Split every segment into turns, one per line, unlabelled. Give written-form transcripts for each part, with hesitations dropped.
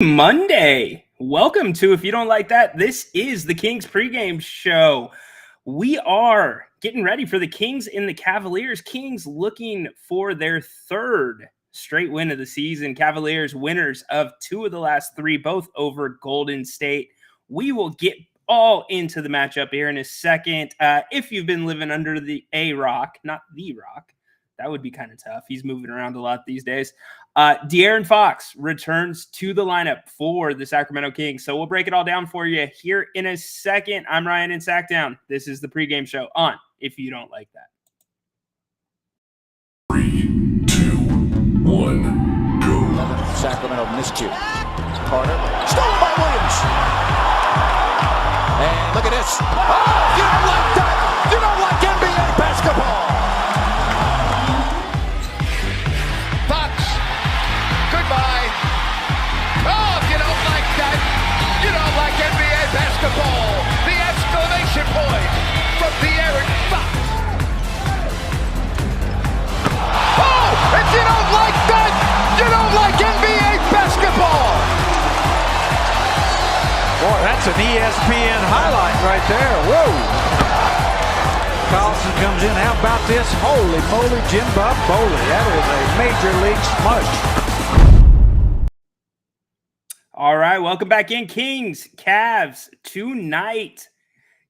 Monday. Welcome to If You Don't Like That. This is the Kings pregame show. We are getting ready for the Kings and the Cavaliers. Kings looking for their third straight win of the season. Cavaliers winners of two of the last three, both over Golden State. We will get all into the matchup here in a second. If you've been living under the A-Rock, not the Rock, that would be kind of tough. He's moving around a lot these days. De'Aaron Fox returns to the lineup for the Sacramento Kings. So we'll break it all down for you here in a second. I'm Ryan in Sackdown. This is the pregame show on If You Don't Like That.
3, 2, 1, go.
Sacramento miscue. Carter, stolen by Williams. And look at this. Oh, you don't like that. You don't like NBA basketball. Goodbye. Oh, if you don't like that, you don't like NBA basketball. The exclamation point from De'Aaron Fox. Oh, if you don't like that, you don't like NBA basketball.
Boy, that's an ESPN highlight right there. Whoa. Carlson comes in. How about this? Holy moly, Jim Bob Bowley. That is a major league smush.
All right, welcome back in. Kings, Cavs tonight.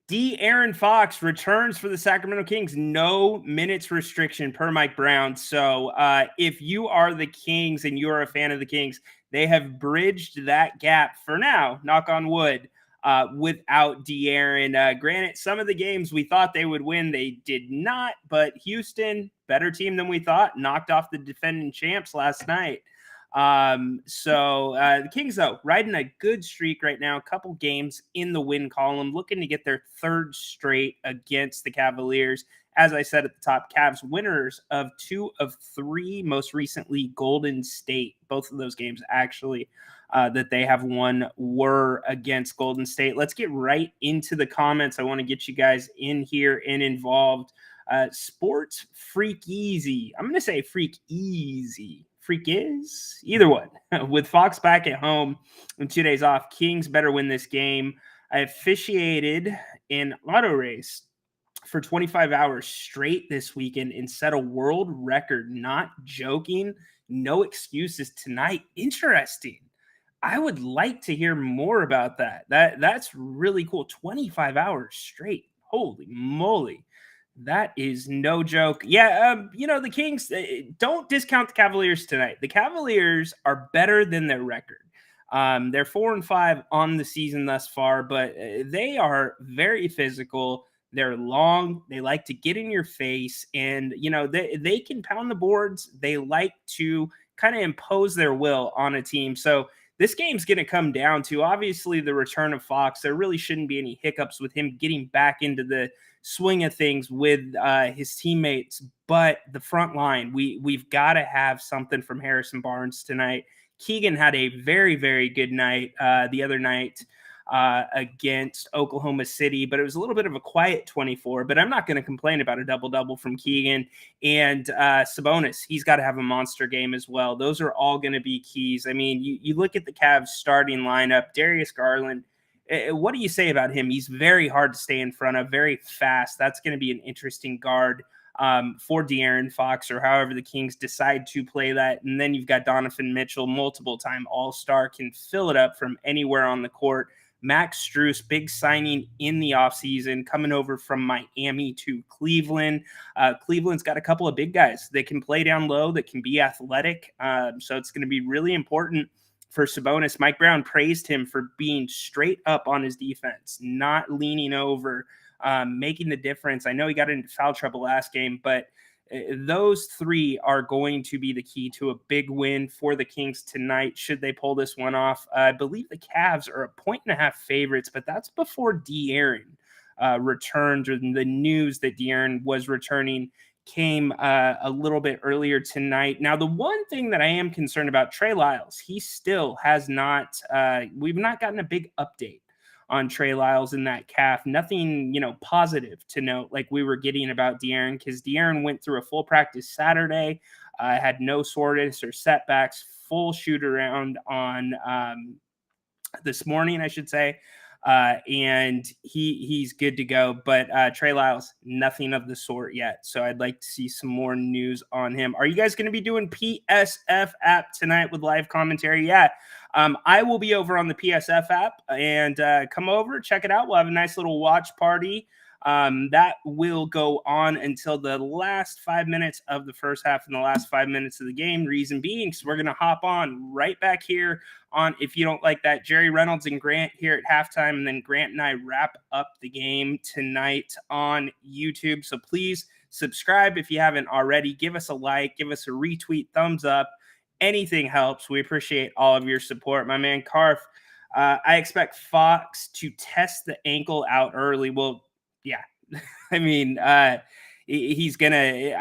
De'Aaron Fox returns for the Sacramento Kings. No minutes restriction per Mike Brown. So if you are the Kings and you're a fan of the Kings, they have bridged that gap for now, knock on wood, without De'Aaron. Granted, some of the games we thought they would win, they did not. But Houston, better team than we thought, knocked off the defending champs last night. The Kings, though, riding a good streak right now, a couple games in the win column, looking to get their third straight against the Cavaliers. As I said at the top, Cavs winners of 2 of 3, most recently Golden State. Both of those games actually that they have won were against Golden State. Let's get right into the comments. I want to get you guys in here and involved. Sports Freak Easy. I'm going to say Freak Easy. Freak is either one. With Fox back at home and 2 days off, Kings better win this game. I officiated an auto race for 25 hours straight this weekend and set a world record. Not joking. No excuses tonight. Interesting. I would like to hear more about that. That's really cool. 25 hours straight. Holy moly. That is no joke. Yeah, the Kings, don't discount the Cavaliers tonight. The Cavaliers are better than their record. They're 4-5 on the season thus far, but they are very physical. They're long. They like to get in your face, and, they can pound the boards. They like to kind of impose their will on a team. So this game's going to come down to, obviously, the return of Fox. There really shouldn't be any hiccups with him getting back into the swing of things with his teammates, but the front line, we've got to have something from Harrison Barnes tonight. Keegan had a very, very good night the other night against Oklahoma City, but it was a little bit of a quiet 24, but I'm not going to complain about a double-double from Keegan. And Sabonis, he's got to have a monster game as well. Those are all going to be keys. I mean, you look at the Cavs starting lineup, Darius Garland. What do you say about him? He's very hard to stay in front of, very fast. That's going to be an interesting guard for De'Aaron Fox, or however the Kings decide to play that. And then you've got Donovan Mitchell, multiple-time All-Star, can fill it up from anywhere on the court. Max Strus, big signing in the offseason, coming over from Miami to Cleveland. Cleveland's got a couple of big guys that can play down low, that can be athletic. So it's going to be really important for Sabonis. Mike Brown praised him for being straight up on his defense, not leaning over, making the difference. I know he got into foul trouble last game, but those three are going to be the key to a big win for the Kings tonight, should they pull this one off. I believe the Cavs are 1.5 favorites, but that's before De'Aaron returned, or the news that De'Aaron was returning came a little bit earlier tonight. Now, the one thing that I am concerned about, Trey Lyles, he still has not, we've not gotten a big update on Trey Lyles in that calf. Nothing, positive to note like we were getting about De'Aaron, because De'Aaron went through a full practice Saturday, had no soreness or setbacks, full shoot around on this morning, I should say. And he's good to go. But Trey Lyles, nothing of the sort yet. So I'd like to see some more news on him. Are you guys going to be doing PSF app tonight with live commentary? Yeah. I will be over on the PSF app, and come over, check it out. We'll have a nice little watch party. That will go on until the last 5 minutes of the first half and the last 5 minutes of the game. Reason being, so we're going to hop on right back here on If You Don't Like That, Jerry Reynolds and Grant here at halftime, and then Grant and I wrap up the game tonight on YouTube. So please subscribe if you haven't already. Give us a like, give us a retweet, thumbs up. Anything helps. We appreciate all of your support. My man Carf, I expect Fox to test the ankle out early. Well, yeah. I mean, he's gonna.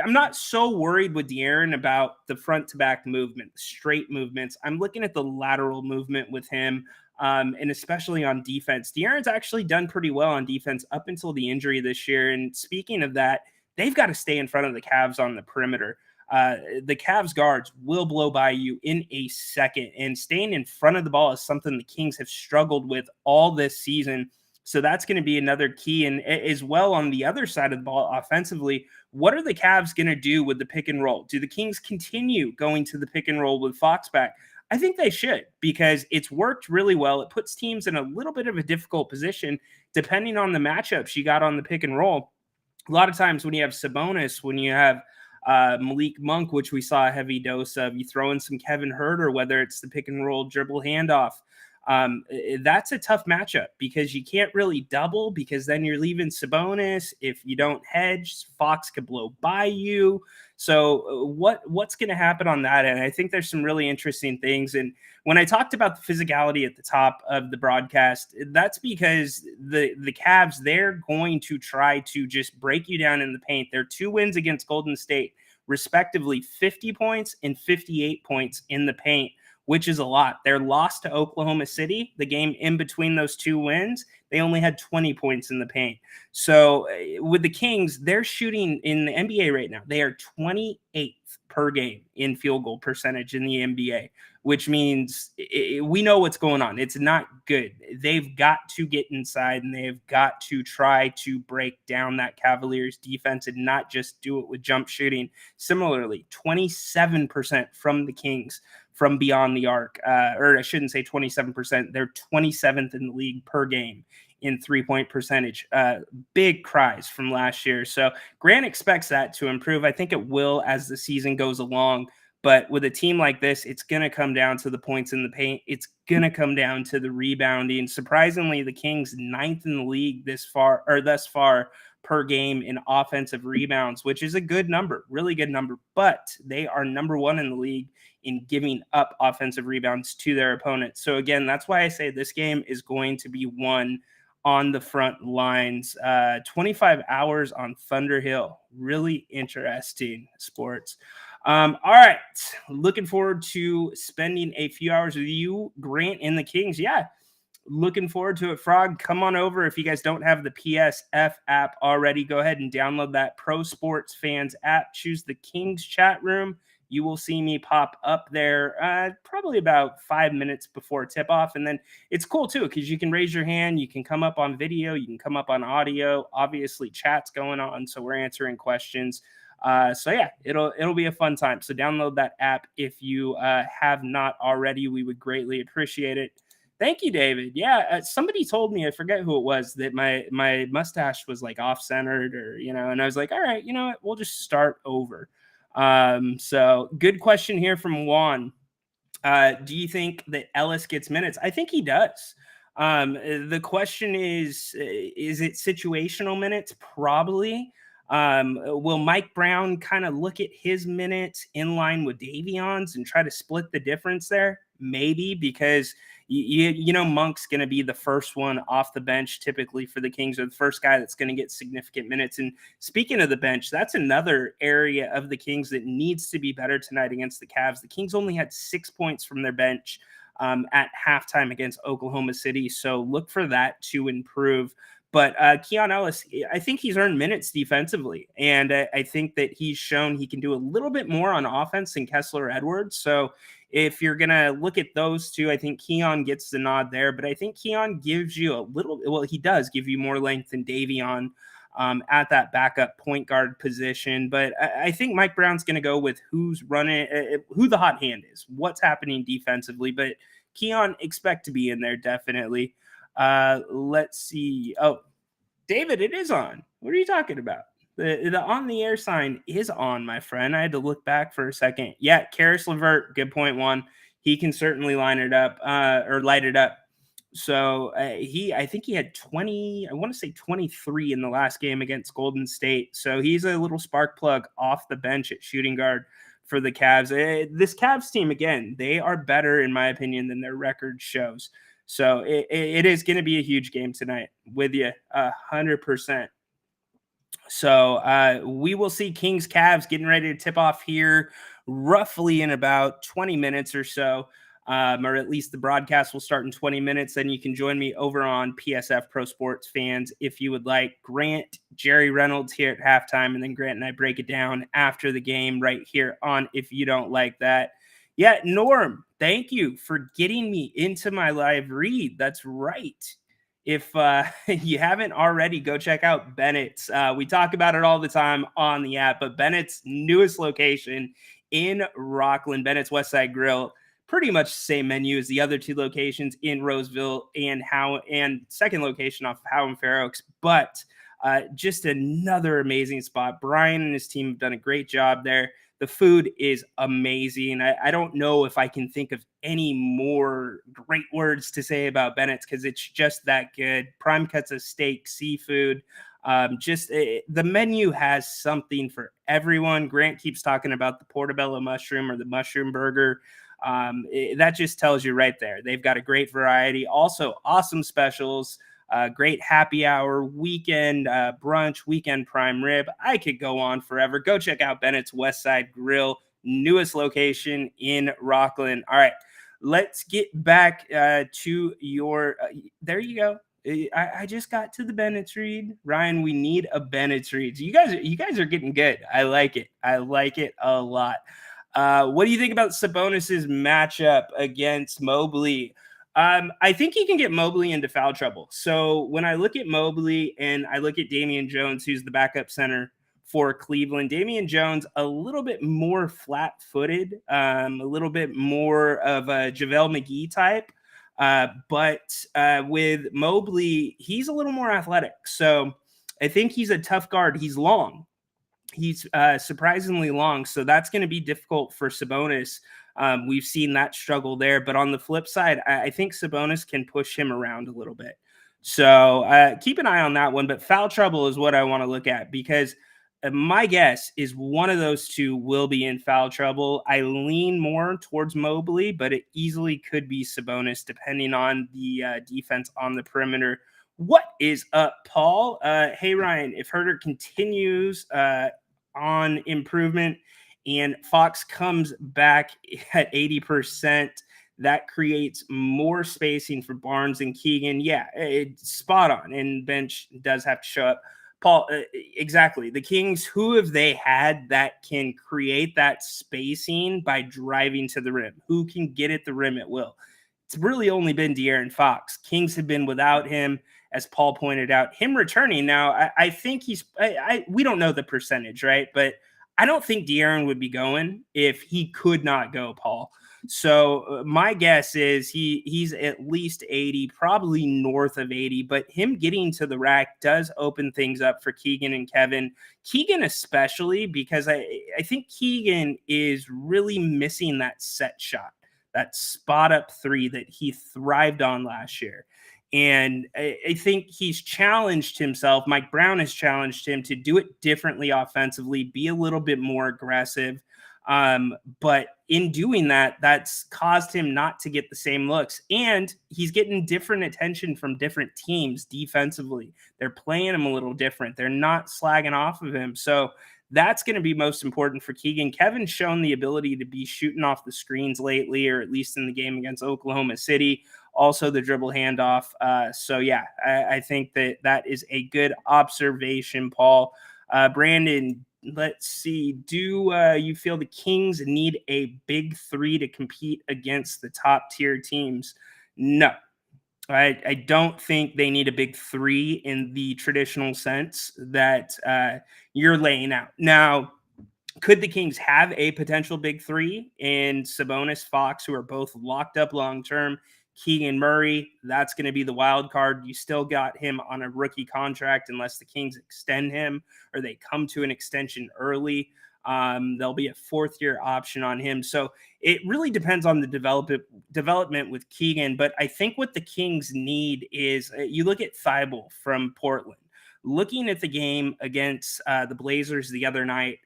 I'm not so worried with De'Aaron about the front to back movement, straight movements. I'm looking at the lateral movement with him, and especially on defense. De'Aaron's actually done pretty well on defense up until the injury this year. And speaking of that, they've got to stay in front of the Cavs on the perimeter. The Cavs guards will blow by you in a second, and staying in front of the ball is something the Kings have struggled with all this season. So that's going to be another key. And as well, on the other side of the ball offensively, what are the Cavs going to do with the pick and roll? Do the Kings continue going to the pick and roll with Fox back? I think they should, because it's worked really well. It puts teams in a little bit of a difficult position depending on the matchups you got on the pick and roll. A lot of times when you have Sabonis, when you have Malik Monk, which we saw a heavy dose of, you throw in some Kevin Huerter, whether it's the pick and roll dribble handoff. That's a tough matchup because you can't really double, because then you're leaving Sabonis. If you don't hedge, Fox could blow by you. So what's going to happen on that end? I think there's some really interesting things. And when I talked about the physicality at the top of the broadcast, that's because the Cavs, they're going to try to just break you down in the paint. Their 2 wins against Golden State, respectively, 50 points and 58 points in the paint, which is a lot. Their loss to Oklahoma City, the game in between those 2 wins, they only had 20 points in the paint. So with the Kings, they're shooting in the NBA right now. They are 28th per game in field goal percentage in the NBA, which means we know what's going on. It's not good. They've got to get inside, and they've got to try to break down that Cavaliers defense and not just do it with jump shooting. Similarly, 27% from the Kings from beyond the arc, or I shouldn't say 27%. They're 27th in the league per game in 3-point percentage. Big cries from last year. So Grant expects that to improve. I think it will as the season goes along. But with a team like this, it's going to come down to the points in the paint. It's going to come down to the rebounding. Surprisingly, the Kings 9th in the league thus far per game in offensive rebounds, which is a good number, really good number. But they are number 1 in the league in giving up offensive rebounds to their opponents. So again, that's why I say this game is going to be won on the front lines. 25 hours on Thunder Hill. Really interesting sports. All right. Looking forward to spending a few hours with you, Grant, and the Kings. Yeah. Looking forward to it, Frog. Come on over. If you guys don't have the PSF app already, go ahead and download that Pro Sports Fans app. Choose the Kings chat room. You will see me pop up there probably about 5 minutes before tip-off. And then it's cool, too, because you can raise your hand. You can come up on video. You can come up on audio. Obviously, chat's going on, so we're answering questions. So, yeah, it'll be a fun time. So download that app if you have not already. We would greatly appreciate it. Thank you, David. Yeah, somebody told me, I forget who it was, that my mustache was like off-centered, or, and I was like, all right, you know what? We'll just start over. So good question here from Juan. Do you think that Ellis gets minutes? I think he does. The question is it situational minutes? Probably. Will Mike Brown kind of look at his minutes in line with Davion's and try to split the difference there? Maybe, because Monk's going to be the first one off the bench typically for the Kings, or the first guy that's going to get significant minutes. And speaking of the bench, that's another area of the Kings that needs to be better tonight against the Cavs. The Kings only had 6 points from their bench at halftime against Oklahoma City, so look for that to improve. But Keon Ellis, I think he's earned minutes defensively, and I think that he's shown he can do a little bit more on offense than Kessler Edwards. So if you're going to look at those two, I think Keon gets the nod there, but I think Keon gives you a little, well, he does give you more length than Davion at that backup point guard position. But I think Mike Brown's going to go with who's running, who the hot hand is, what's happening defensively. But Keon, expect to be in there definitely. Let's see. Oh, David, it is on. What are you talking about? The on the air sign is on, my friend. I had to look back for a second. Yeah, Karis LeVert, good point one. He can certainly line it up or light it up. So I think he had 20, I want to say 23 in the last game against Golden State. So he's a little spark plug off the bench at shooting guard for the Cavs. This Cavs team, again, they are better, in my opinion, than their record shows. So it is going to be a huge game tonight with you 100%. So we will see Kings Cavs getting ready to tip off here roughly in about 20 minutes or so. Or at least the broadcast will start in 20 minutes. Then you can join me over on PSF Pro Sports Fans if you would like. Grant, Jerry Reynolds here at halftime, and then Grant and I break it down after the game right here on If You Don't Like That. Yeah, Norm, thank you for getting me into my live read. That's right. If you haven't already, go check out Bennett's. We talk about it all the time on the app, but Bennett's newest location in Rockland, Bennett's Westside Grill, pretty much the same menu as the other two locations in Roseville and second location off of Howe and Fair Oaks, but just another amazing spot. Brian and his team have done a great job there. The food is amazing. I don't know if I can think of any more great words to say about Bennett's because it's just that good. Prime cuts of steak, seafood. The menu has something for everyone. Grant keeps talking about the portobello mushroom or the mushroom burger. That just tells you right there. They've got a great variety. Also, awesome specials. Great happy hour, weekend brunch, weekend prime rib. I could go on forever. Go check out Bennett's Westside Grill, newest location in Rockland. All right, let's get back to your. There you go. I just got to the Bennett's read. Ryan, we need a Bennett's read. You guys are getting good. I like it. I like it a lot. What do you think about Sabonis's matchup against Mobley? I think he can get Mobley into foul trouble. So when I look at Mobley and I look at Damian Jones, who's the backup center for Cleveland, Damian Jones, a little bit more flat-footed, a little bit more of a JaVale McGee type. But with Mobley, he's a little more athletic. So I think he's a tough guard. He's long. He's surprisingly long. So that's going to be difficult for Sabonis. We've seen that struggle there. But on the flip side, I think Sabonis can push him around a little bit. So keep an eye on that one. But foul trouble is what I want to look at because my guess is one of those two will be in foul trouble. I lean more towards Mobley, but it easily could be Sabonis depending on the defense on the perimeter. What is up, Paul? Hey, Ryan, if Herter continues on improvement and Fox comes back at 80%, that creates more spacing for Barnes and Keegan. Yeah, it's spot on. And bench does have to show up. Paul, exactly. The Kings, who have they had that can create that spacing by driving to the rim? Who can get at the rim at will? It's really only been De'Aaron Fox. Kings have been without him, as Paul pointed out. Him returning now, I think we don't know the percentage, right? But I don't think De'Aaron would be going if he could not go, Paul. So my guess is he's at least 80, probably north of 80, but him getting to the rack does open things up for Keegan and Kevin. Keegan especially, because I think Keegan is really missing that set shot, that spot up three that he thrived on last year. And I think he's challenged himself. Mike Brown has challenged him to do it differently offensively, be a little bit more aggressive. But in doing that, that's caused him not to get the same looks. And he's getting different attention from different teams defensively. They're playing him a little different. They're not slagging off of him. So that's going to be most important for Keegan. Kevin's shown the ability to be shooting off the screens lately, or at least in the game against Oklahoma City. Also the dribble handoff. So yeah, I think that is a good observation, Paul. Brandon, let's see. Do you feel the Kings need a big three to compete against the top tier teams? No. I don't think they need a big three in the traditional sense that you're laying out. Now, could the Kings have a potential big three in Sabonis, Fox, who are both locked up long term? Keegan Murray, that's going to be the wild card. You still got him on a rookie contract unless the Kings extend him or they come to an extension early. There'll be a fourth-year option on him. So it really depends on the development with Keegan. But I think what the Kings need is you look at Thibault from Portland. Looking at the game against the Blazers the other night,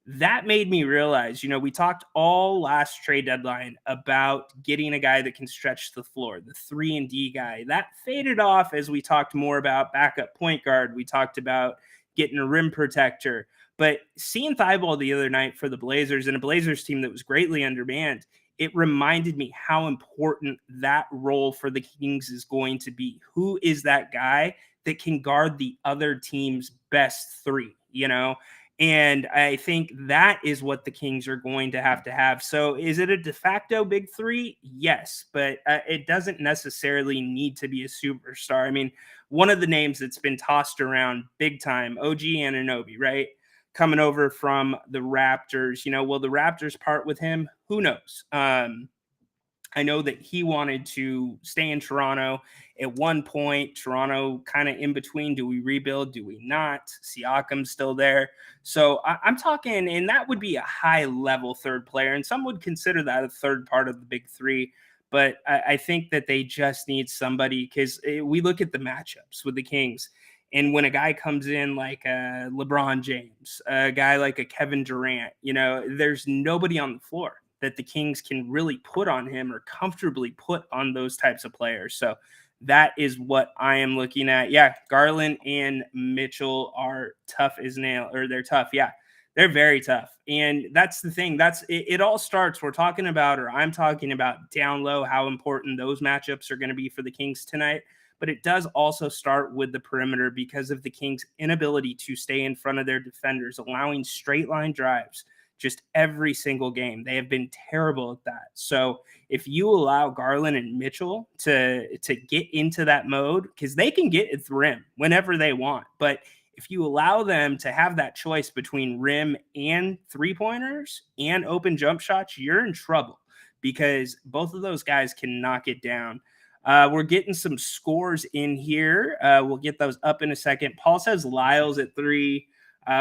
that made me realize, we talked all last trade deadline about getting a guy that can stretch the floor, the 3-and-D guy. That faded off as we talked more about backup point guard. We talked about getting a rim protector. But seeing Thibault the other night for the Blazers and a Blazers team that was greatly undermanned, it reminded me how important that role for the Kings is going to be. Who is that guy that can guard the other team's best three, And I think that is what the Kings are going to have. So is it a de facto big three? Yes, but it doesn't necessarily need to be a superstar. I mean, one of the names that's been tossed around big time, OG Anunoby, right? Coming over from the Raptors. Will the Raptors part with him? Who knows? I know that he wanted to stay in Toronto at one point. Toronto kind of in between. Do we rebuild? Do we not? Siakam's still there. So I'm talking, and that would be a high-level third player, and some would consider that a third part of the big three. But I think that they just need somebody because we look at the matchups with the Kings. And when a guy comes in like a LeBron James, a guy like a Kevin Durant, there's nobody on the floor that the Kings can really put on him or comfortably put on those types of players. So that is what I am looking at. Yeah, Garland and Mitchell are tough as nail, or they're tough. Yeah, they're very tough. And that's the thing. It all starts, I'm talking about down low, how important those matchups are going to be for the Kings tonight. But it does also start with the perimeter because of the Kings' inability to stay in front of their defenders, allowing straight line drives just every single game. They have been terrible at that. So if you allow Garland and Mitchell to get into that mode, because they can get at the rim whenever they want, but if you allow them to have that choice between rim and three-pointers and open jump shots, you're in trouble because both of those guys can knock it down. We're getting some scores in here. We'll get those up in a second. Paul says Lyles at 3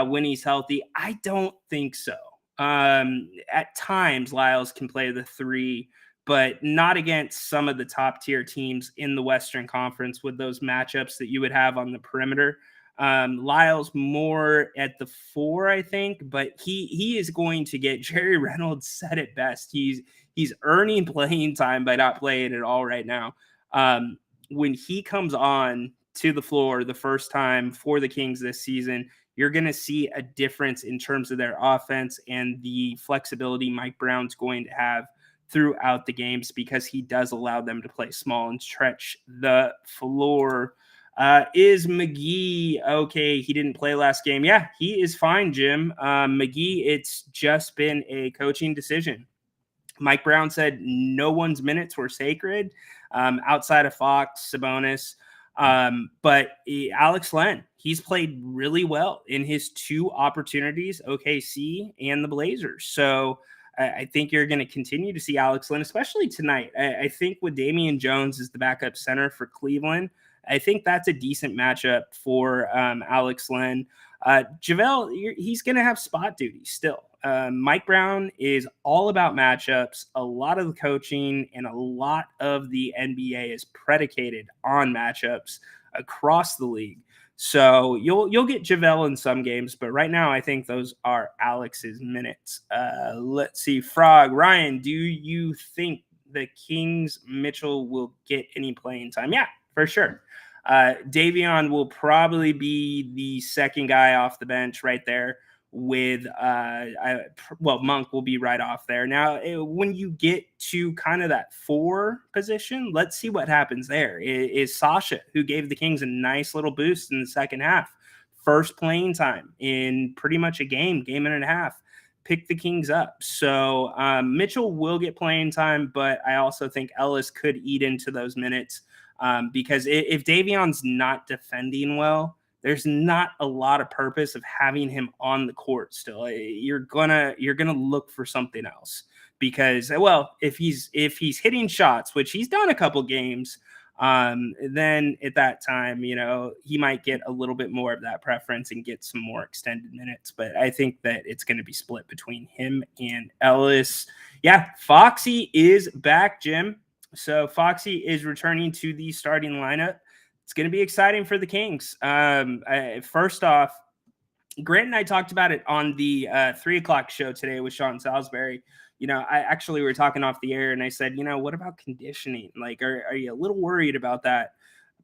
when he's healthy. I don't think so. At times, Lyles can play the 3, but not against some of the top tier teams in the Western Conference with those matchups that you would have on the perimeter. Lyles more at the 4, I think, but he is going to get, Jerry Reynolds said it best. He's earning playing time by not playing at all right now. When he comes on to the floor the first time for the Kings this season, you're going to see a difference in terms of their offense and the flexibility Mike Brown's going to have throughout the games because he does allow them to play small and stretch the floor. Is McGee okay? He didn't play last game. Yeah, he is fine, Jim. McGee, it's just been a coaching decision. Mike Brown said no one's minutes were sacred outside of Fox, Sabonis. But Alex Len, he's played really well in his 2 opportunities, OKC and the Blazers. So I think you're going to continue to see Alex Len, especially tonight. I think with Damian Jones as the backup center for Cleveland, I think that's a decent matchup for Alex Len. JaVale, he's going to have spot duty still. Mike Brown is all about matchups. A lot of the coaching and a lot of the NBA is predicated on matchups across the league. So you'll get JaVale in some games, but right now I think those are Alex's minutes. Let's see. Frog, Ryan, do you think the Kings Mitchell will get any playing time? Yeah, for sure. Davion will probably be the second guy off the bench right there with Monk will be right off there. Now, when you get to kind of that 4 position, let's see what happens there. Is Sasha, who gave the Kings a nice little boost in the second half, first playing time in pretty much a game and a half, pick the Kings up. So Mitchell will get playing time, but I also think Ellis could eat into those minutes because if Davion's not defending well, there's not a lot of purpose of having him on the court still. You're gonna look for something else because, well, if he's hitting shots, which he's done a couple games, then at that time, he might get a little bit more of that preference and get some more extended minutes. But I think that it's going to be split between him and Ellis. Yeah, Foxy is back, Jim. So Foxy is returning to the starting lineup. It's going to be exciting for the Kings. First off, Grant and I talked about it on the 3 o'clock show today with Sean Salisbury. I actually were talking off the air and I said, what about conditioning? Like, are you a little worried about that?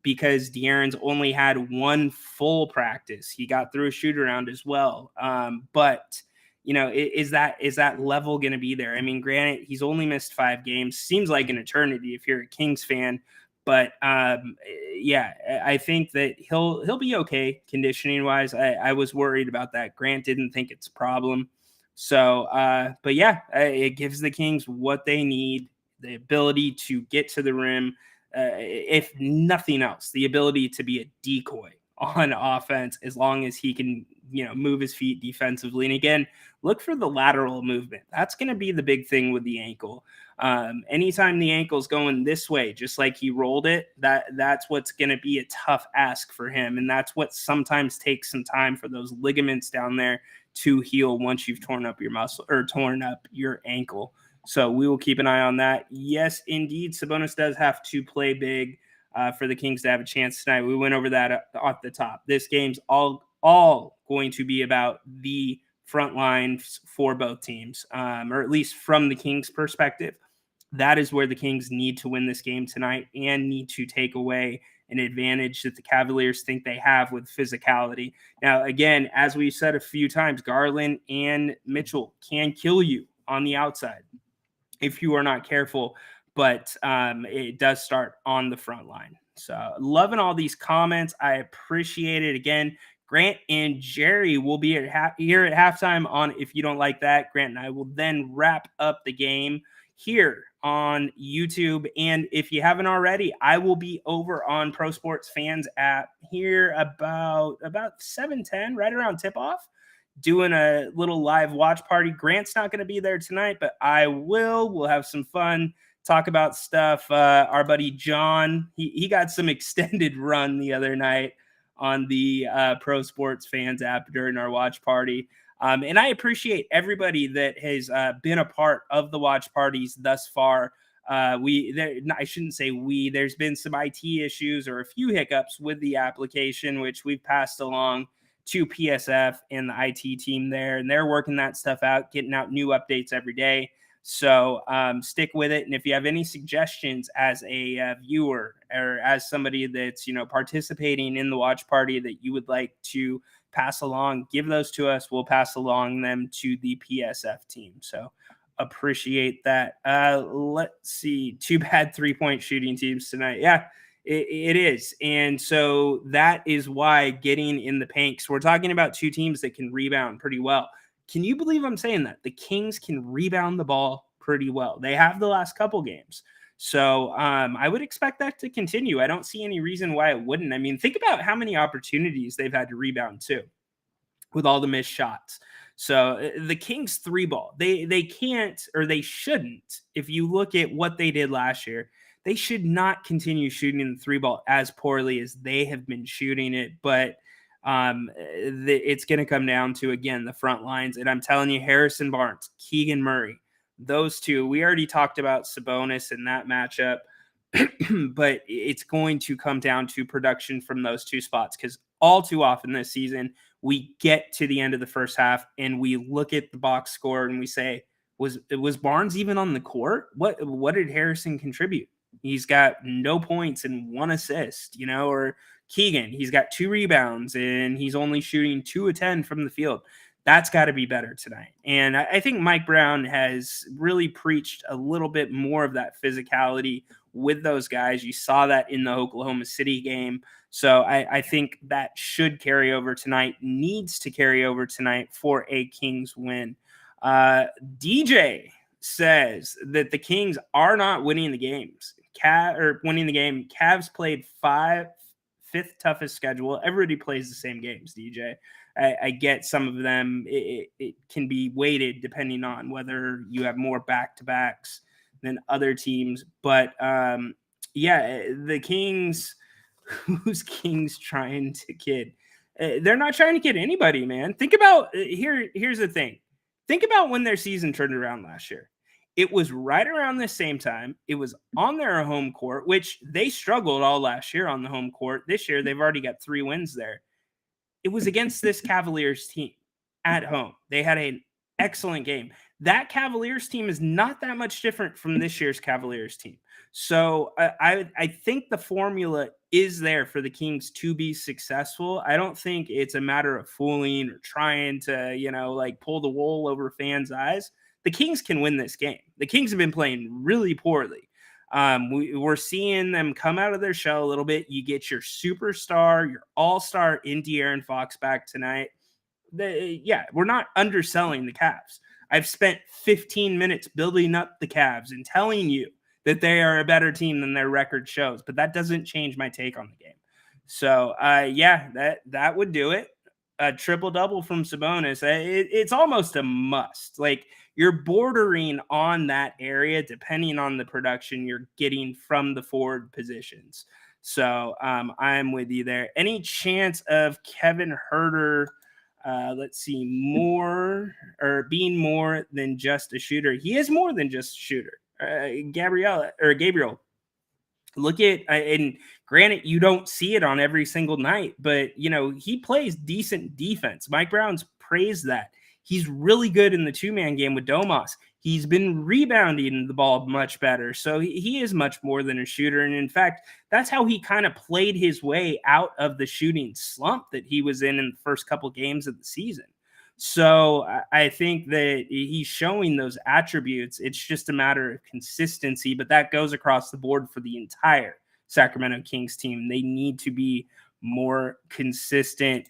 Because De'Aaron's only had one full practice. He got through a shoot around as well. But is that level going to be there? I mean, granted, he's only missed 5 games. Seems like an eternity if you're a Kings fan. But yeah, I think that he'll be okay conditioning wise. I was worried about that. Grant didn't think it's a problem. So, but yeah, it gives the Kings what they need, the ability to get to the rim. If nothing else, the ability to be a decoy on offense, as long as he can, move his feet defensively. And again, look for the lateral movement. That's going to be the big thing with the ankle. Anytime the ankle's going this way, just like he rolled it, that's what's going to be a tough ask for him. And that's what sometimes takes some time for those ligaments down there to heal once you've torn up your muscle or torn up your ankle. So we will keep an eye on that. Yes, indeed, Sabonis does have to play big for the Kings to have a chance tonight. We went over that off the top. This game's all going to be about the front lines for both teams, or at least from the Kings' perspective. That is where the Kings need to win this game tonight and need to take away an advantage that the Cavaliers think they have with physicality. Now, again, as we've said a few times, Garland and Mitchell can kill you on the outside if you are not careful, but it does start on the front line. So loving all these comments. I appreciate it. Again, Grant and Jerry will be here at halftime on If You Don't Like That. Grant and I will then wrap up the game here on YouTube. And if you haven't already, I will be over on Pro Sports Fans app here about 7:10, right around tip-off, doing a little live watch party. Grant's not going to be there tonight, but I will. We'll have some fun, talk about stuff. Our buddy John, he got some extended run the other night on the Pro Sports Fans app during our watch party. And I appreciate everybody that has been a part of the watch parties thus far. I shouldn't say we, there's been some IT issues or a few hiccups with the application, which we've passed along to PSF and the IT team there, and they're working that stuff out, getting out new updates every day. So stick with it. And if you have any suggestions as a viewer or as somebody that's, participating in the watch party that you would like to pass along, give those to us. We'll pass along them to the PSF team. So appreciate that. Let's see. 2 bad 3-point shooting teams tonight. Yeah, it is. And so that is why getting in the paint, so we're talking about 2 teams that can rebound pretty well. Can you believe I'm saying that? The Kings can rebound the ball pretty well. They have the last couple games. So I would expect that to continue. I don't see any reason why it wouldn't. I mean, think about how many opportunities they've had to rebound too with all the missed shots. So the Kings 3-ball, they can't, or they shouldn't. If you look at what they did last year, they should not continue shooting the 3-ball as poorly as they have been shooting it. But it's going to come down to, again, the front lines. And I'm telling you, Harrison Barnes, Keegan Murray, those 2, we already talked about Sabonis in that matchup, but it's going to come down to production from those 2 spots, because all too often this season, we get to the end of the first half and we look at the box score and we say, was Barnes even on the court? What did Harrison contribute? He's got no points and 1 assist, or Keegan, he's got 2 rebounds and he's only shooting 2 of 10 from the field. That's got to be better tonight. And I think Mike Brown has really preached a little bit more of that physicality with those guys. You saw that in the Oklahoma City game. So I think that should carry over tonight, needs to carry over tonight for a Kings win. DJ says that the Kings are not winning the games. Winning the game. Cavs played fifth toughest schedule. Everybody plays the same games, DJ. I get some of them. It can be weighted depending on whether you have more back-to-backs than other teams. But the Kings, who's Kings trying to kid? They're not trying to kid anybody, man. Think about here's the thing. Think about when their season turned around last year. It was right around the same time. It was on their home court, which they struggled all last year on the home court. This year, they've already got 3 wins there. It was against this Cavaliers team at home. They had an excellent game. That Cavaliers team is not that much different from this year's Cavaliers team. So I think the formula is there for the Kings to be successful. I don't think it's a matter of fooling or trying to, pull the wool over fans' eyes. The Kings can win this game. The Kings have been playing really poorly. We're seeing them come out of their shell a little bit. You get your superstar, your all-star in De'Aaron Fox back tonight. We're not underselling the Cavs. I've spent 15 minutes building up the Cavs and telling you that they are a better team than their record shows, but that doesn't change my take on the game. So, that would do it. A triple-double from Sabonis. It's almost a must. Like, you're bordering on that area depending on the production you're getting from the forward positions. So I'm with you there. Any chance of Kevin Huerter, being more than just a shooter? He is more than just a shooter. Gabriel. Look at, and granted, you don't see it on every single night, but, he plays decent defense. Mike Brown's praised that. He's really good in the 2-man game with Domas. He's been rebounding the ball much better. So he is much more than a shooter. And in fact, that's how he kind of played his way out of the shooting slump that he was in the first couple games of the season. So I think that he's showing those attributes. It's just a matter of consistency, but that goes across the board for the entire Sacramento Kings team. They need to be more consistent.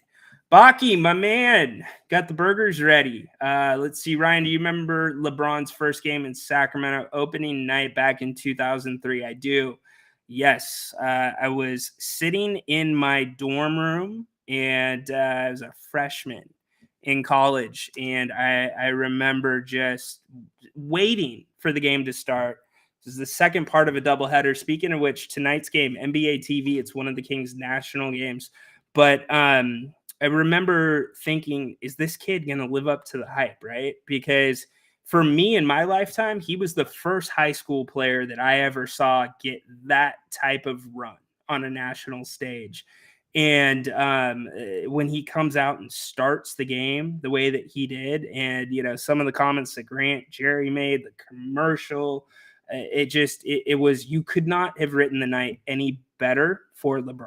Baki, my man, got the burgers ready. Let's see, Ryan, do you remember LeBron's first game in Sacramento opening night back in 2003? I do. Yes, I was sitting in my dorm room, and I was a freshman in college, and I remember just waiting for the game to start. This is the second part of a doubleheader. Speaking of which, tonight's game, NBA TV, it's one of the Kings' national games. But I remember thinking, is this kid going to live up to the hype, right? Because for me in my lifetime, he was the first high school player that I ever saw get that type of run on a national stage. And when he comes out and starts the game the way that he did, and, some of the comments that Jerry made, the commercial, it was, you could not have written the night any better for LeBron.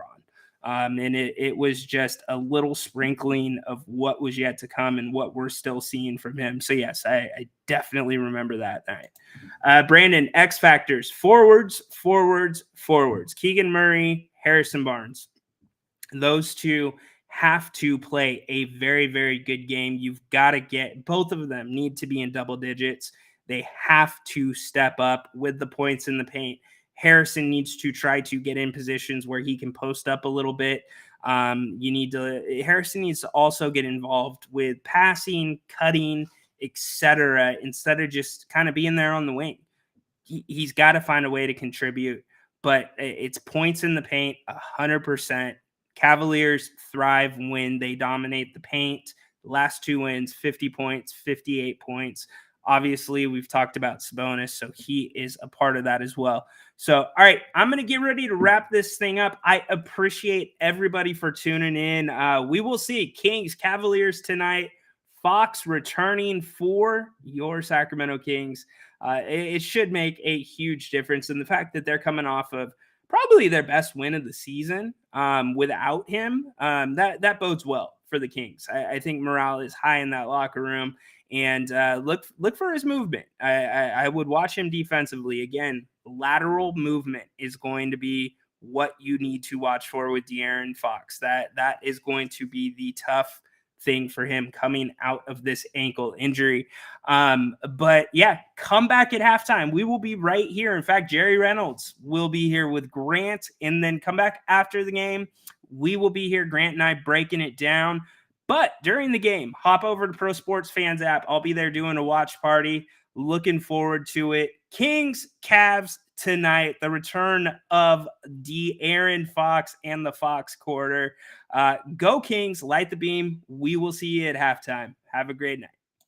And it was just a little sprinkling of what was yet to come and what we're still seeing from him. So, yes, I definitely remember that night. Brandon, X factors, forwards. Keegan Murray, Harrison Barnes. Those two have to play a very, very good game. You've got to get both of them need to be in double digits. They have to step up with the points in the paint. Harrison needs to try to get in positions where he can post up a little bit. Harrison needs to also get involved with passing, cutting, etc., instead of just kind of being there on the wing. He's got to find a way to contribute, but it's points in the paint 100%. Cavaliers thrive when they dominate the paint. The last 2 wins, 50 points, 58 points. Obviously, we've talked about Sabonis, so he is a part of that as well. So, all right, I'm going to get ready to wrap this thing up. I appreciate everybody for tuning in. We will see Kings, Cavaliers tonight. Fox returning for your Sacramento Kings. It should make a huge difference. And the fact that they're coming off of probably their best win of the season without him, that bodes well for the Kings. I think morale is high in that locker room. and look for his movement. I would watch him defensively. Again, lateral movement is going to be what you need to watch for with De'Aaron Fox. That is going to be the tough thing for him coming out of this ankle injury. But yeah, come back at halftime. We will be right here. In fact, Jerry Reynolds will be here with Grant, and then come back after the game. We will be here, Grant and I, breaking it down. But during the game, hop over to Pro Sports Fans app. I'll be there doing a watch party. Looking forward to it. Kings, Cavs tonight. The return of De'Aaron Fox and the Fox Quarter. Go Kings, light the beam. We will see you at halftime. Have a great night.